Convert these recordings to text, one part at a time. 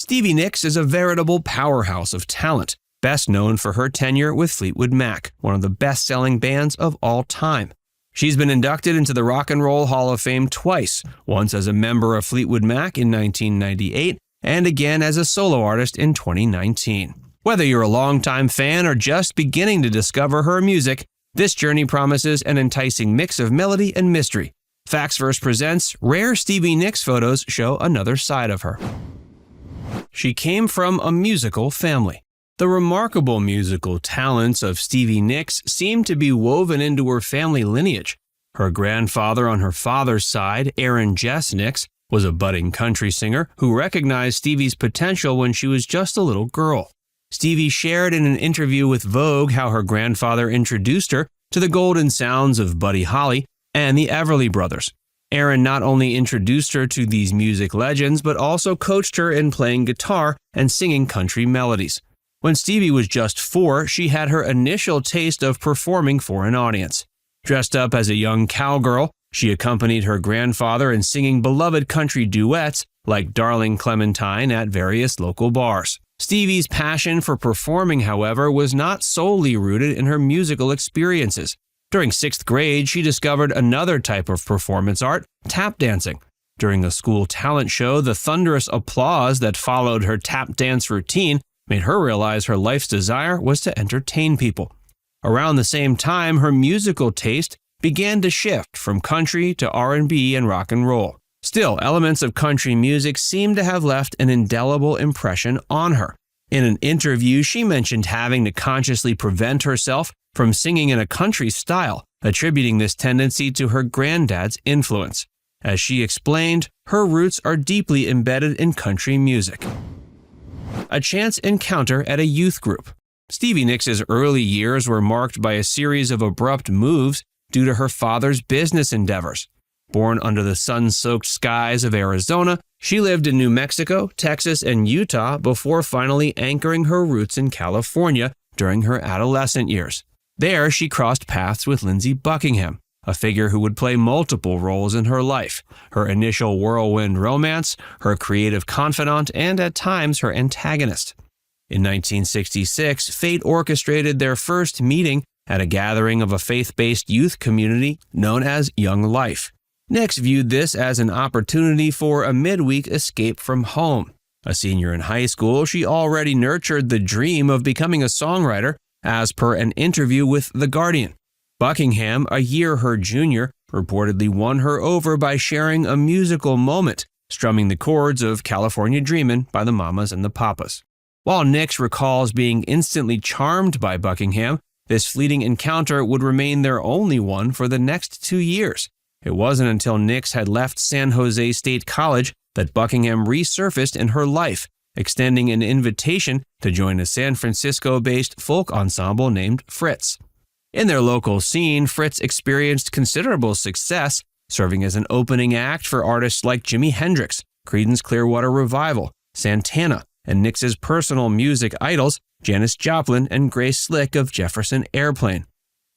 Stevie Nicks is a veritable powerhouse of talent, best known for her tenure with Fleetwood Mac, one of the best-selling bands of all time. She's been inducted into the Rock and Roll Hall of Fame twice, once as a member of Fleetwood Mac in 1998 and again as a solo artist in 2019. Whether you're a longtime fan or just beginning to discover her music, this journey promises an enticing mix of melody and mystery. Facts Verse presents Rare Stevie Nicks Photos Show Another Side of Her. She came from a musical family. The remarkable musical talents of Stevie Nicks seem to be woven into her family lineage. Her grandfather on her father's side, Aaron Jess Nicks, was a budding country singer who recognized Stevie's potential when she was just a little girl. Stevie shared in an interview with Vogue how her grandfather introduced her to the golden sounds of Buddy Holly and the Everly Brothers. Aaron not only introduced her to these music legends, but also coached her in playing guitar and singing country melodies. When Stevie was just 4, she had her initial taste of performing for an audience. Dressed up as a young cowgirl, she accompanied her grandfather in singing beloved country duets like Darling Clementine at various local bars. Stevie's passion for performing, however, was not solely rooted in her musical experiences. During 6th grade, she discovered another type of performance art, tap dancing. During a school talent show, the thunderous applause that followed her tap dance routine made her realize her life's desire was to entertain people. Around the same time, her musical taste began to shift from country to R&B and rock and roll. Still, elements of country music seem to have left an indelible impression on her. In an interview, she mentioned having to consciously prevent herself from singing in a country style, attributing this tendency to her granddad's influence. As she explained, her roots are deeply embedded in country music. A chance encounter at a youth group. Stevie Nicks' early years were marked by a series of abrupt moves due to her father's business endeavors. Born under the sun-soaked skies of Arizona, she lived in New Mexico, Texas, and Utah before finally anchoring her roots in California during her adolescent years. There, she crossed paths with Lindsey Buckingham, a figure who would play multiple roles in her life: her initial whirlwind romance, her creative confidant, and at times her antagonist. In 1966, fate orchestrated their first meeting at a gathering of a faith-based youth community known as Young Life. Nicks viewed this as an opportunity for a midweek escape from home. A senior in high school, she already nurtured the dream of becoming a songwriter, as per an interview with The Guardian. Buckingham, a year her junior, reportedly won her over by sharing a musical moment, strumming the chords of California Dreamin' by the Mamas and the Papas. While Nicks recalls being instantly charmed by Buckingham, this fleeting encounter would remain their only one for the next 2 years. It wasn't until Nicks had left San Jose State College that Buckingham resurfaced in her life, extending an invitation to join a San Francisco-based folk ensemble named Fritz. In their local scene, Fritz experienced considerable success, serving as an opening act for artists like Jimi Hendrix, Creedence Clearwater Revival, Santana, and Nicks' personal music idols, Janis Joplin and Grace Slick of Jefferson Airplane.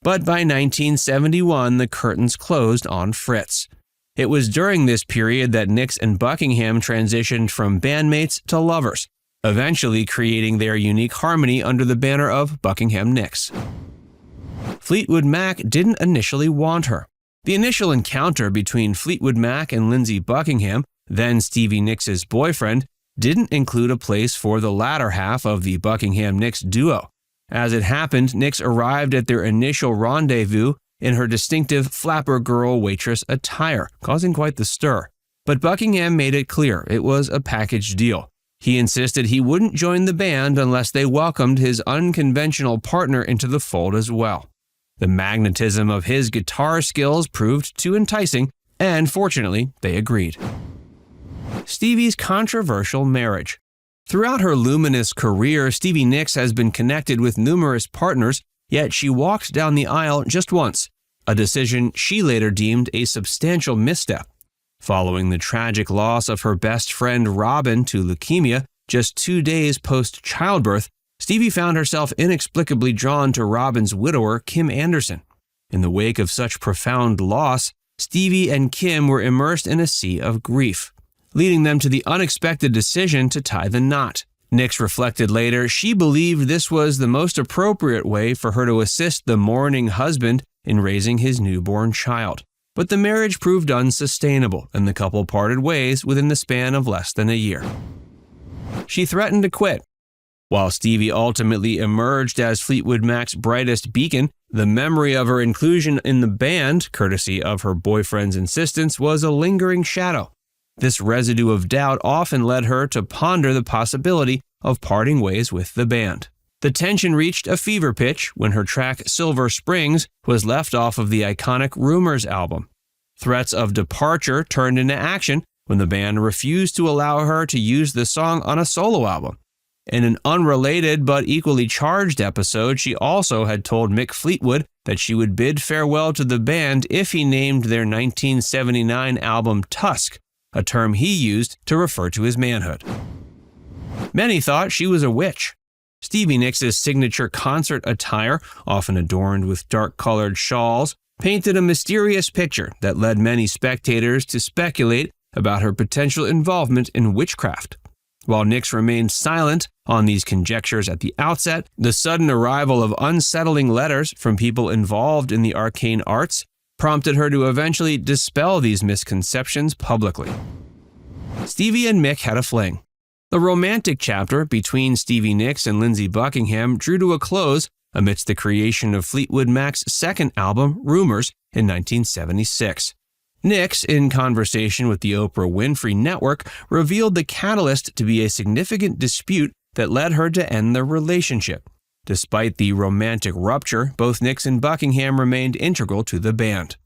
But by 1971, the curtains closed on Fritz. It was during this period that Nicks and Buckingham transitioned from bandmates to lovers, eventually creating their unique harmony under the banner of Buckingham Nicks. Fleetwood Mac didn't initially want her. The initial encounter between Fleetwood Mac and Lindsey Buckingham, then Stevie Nicks' boyfriend, didn't include a place for the latter half of the Buckingham-Nicks duo. As it happened, Nicks arrived at their initial rendezvous in her distinctive flapper girl waitress attire, causing quite the stir. But Buckingham made it clear it was a package deal. He insisted he wouldn't join the band unless they welcomed his unconventional partner into the fold as well. The magnetism of his guitar skills proved too enticing, and fortunately, they agreed. Stevie's controversial marriage. Throughout her luminous career, Stevie Nicks has been connected with numerous partners, yet she walked down the aisle just once, a decision she later deemed a substantial misstep. Following the tragic loss of her best friend Robin to leukemia just 2 days post-childbirth, Stevie found herself inexplicably drawn to Robin's widower, Kim Anderson. In the wake of such profound loss, Stevie and Kim were immersed in a sea of grief. leading them to the unexpected decision to tie the knot. Nicks reflected later she believed this was the most appropriate way for her to assist the mourning husband in raising his newborn child. But the marriage proved unsustainable, and the couple parted ways within the span of less than a year. She threatened to quit. While Stevie ultimately emerged as Fleetwood Mac's brightest beacon, the memory of her inclusion in the band, courtesy of her boyfriend's insistence, was a lingering shadow. This residue of doubt often led her to ponder the possibility of parting ways with the band. The tension reached a fever pitch when her track Silver Springs was left off of the iconic Rumors album. Threats of departure turned into action when the band refused to allow her to use the song on a solo album. In an unrelated but equally charged episode, she also had told Mick Fleetwood that she would bid farewell to the band if he named their 1979 album Tusk, a term he used to refer to his manhood. Many thought she was a witch. Stevie Nicks' signature concert attire, often adorned with dark-colored shawls, painted a mysterious picture that led many spectators to speculate about her potential involvement in witchcraft. While Nicks remained silent on these conjectures at the outset, the sudden arrival of unsettling letters from people involved in the arcane arts prompted her to eventually dispel these misconceptions publicly. Stevie and Mick had a fling. The romantic chapter between Stevie Nicks and Lindsey Buckingham drew to a close amidst the creation of Fleetwood Mac's second album, Rumors, in 1976. Nicks, in conversation with the Oprah Winfrey Network, revealed the catalyst to be a significant dispute that led her to end their relationship. Despite the romantic rupture, both Nicks and Buckingham remained integral to the band.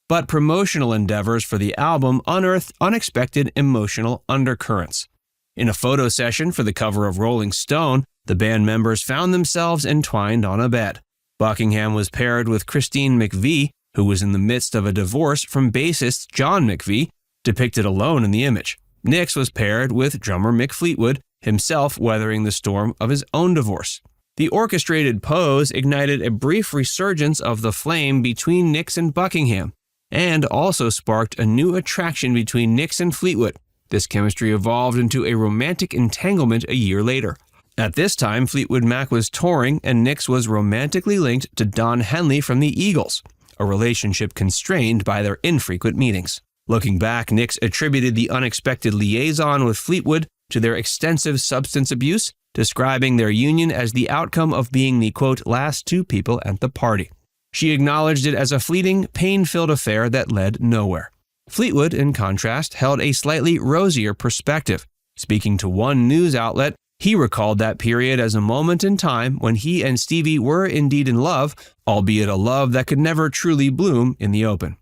But promotional endeavors for the album unearthed unexpected emotional undercurrents. In a photo session for the cover of Rolling Stone, the band members found themselves entwined on a bed. Buckingham was paired with Christine McVie, who was in the midst of a divorce from bassist John McVie, depicted alone in the image. Nicks was paired with drummer Mick Fleetwood, himself weathering the storm of his own divorce. The orchestrated pose ignited a brief resurgence of the flame between Nicks and Buckingham, and also sparked a new attraction between Nicks and Fleetwood. This chemistry evolved into a romantic entanglement a year later. At this time, Fleetwood Mac was touring, and Nicks was romantically linked to Don Henley from the Eagles, a relationship constrained by their infrequent meetings. Looking back, Nicks attributed the unexpected liaison with Fleetwood to their extensive substance abuse, describing their union as the outcome of being the, quote, last two people at the party. She acknowledged it as a fleeting, pain-filled affair that led nowhere. Fleetwood, in contrast, held a slightly rosier perspective. Speaking to one news outlet, he recalled that period as a moment in time when he and Stevie were indeed in love, albeit a love that could never truly bloom in the open.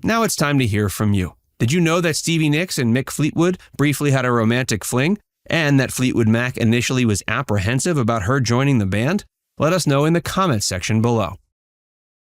Now it's time to hear from you. Did you know that Stevie Nicks and Mick Fleetwood briefly had a romantic fling, and that Fleetwood Mac initially was apprehensive about her joining the band? Let us know in the comments section below.